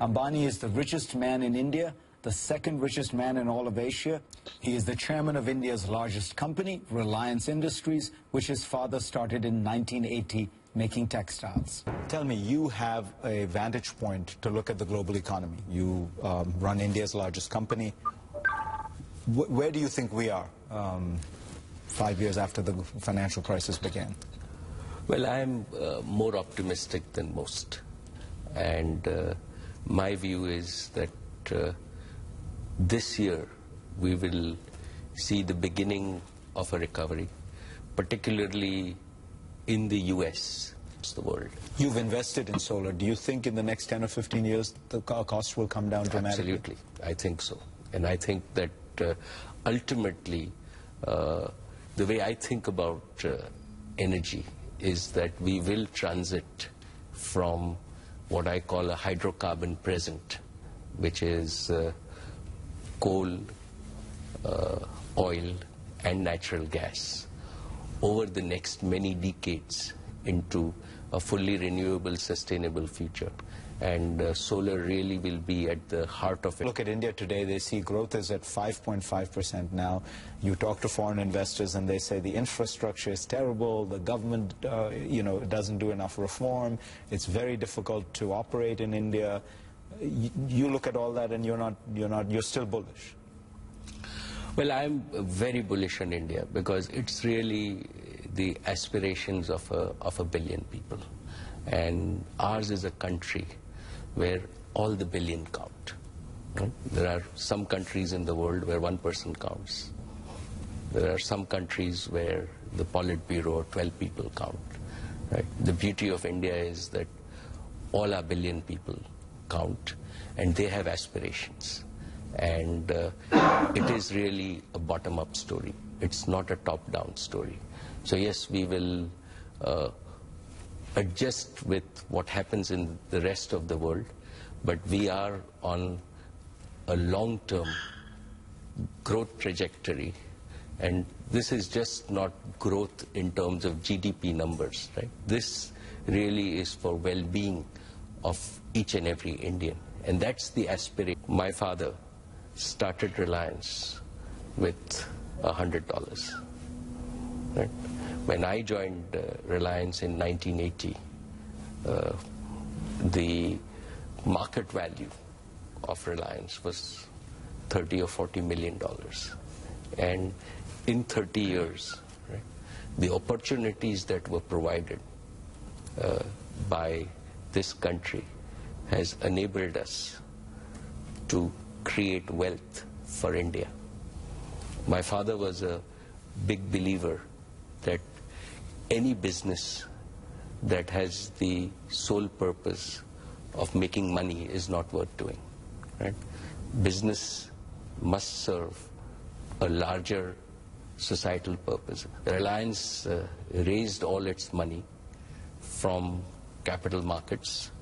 Ambani is the richest man in India, the second richest man in all of Asia. He is the chairman of India's largest company, Reliance Industries, which his father started in 1980, making textiles. Tell me, you have a vantage point to look at the global economy. You run India's largest company. Where do you think we are 5 years after the financial crisis began? Well, I'm more optimistic than most. And my view is that this year we will see the beginning of a recovery, particularly in the US, the world. You've invested in solar. Do you think in the next 10 or 15 years the cost will come down dramatically? Absolutely. I think so. And I think that ultimately the way I think about energy is that we will transit from what I call a hydrocarbon present, which is coal, oil and natural gas, over the next many decades into a fully renewable, sustainable future. And solar really will be at the heart of it. Look at India today, they see growth is at 5.5% now. You talk to foreign investors and they say the infrastructure is terrible, the government doesn't do enough reform, it's very difficult to operate in India. You look at all that and you're still bullish. Well, I'm very bullish on India because it's really the aspirations of a billion people. And ours is a country where all the billion count. Right? There are some countries in the world where one person counts. There are some countries where the Politburo or 12 people count. Right? The beauty of India is that all our billion people count and they have aspirations. And it is really a bottom-up story. It's not a top-down story. So yes, we will adjust with what happens in the rest of the world, but we are on a long-term growth trajectory, and this is just not growth in terms of GDP numbers, right? This really is for well-being of each and every Indian, and that's the aspiration. My father started Reliance with $100, right? When I joined Reliance in 1980, the market value of Reliance was $30 or $40 million. And in 30 years, right, the opportunities that were provided by this country has enabled us to create wealth for India. My father was a big believer that any business that has the sole purpose of making money is not worth doing. Right? Business must serve a larger societal purpose. Reliance raised all its money from capital markets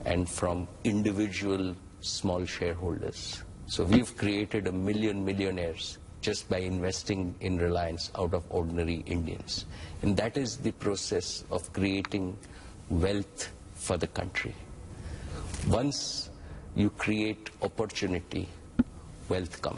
and from individual small shareholders. So we've created 1 million millionaires just by investing in Reliance out of ordinary Indians. And that is the process of creating wealth for the country. Once you create opportunity, wealth comes.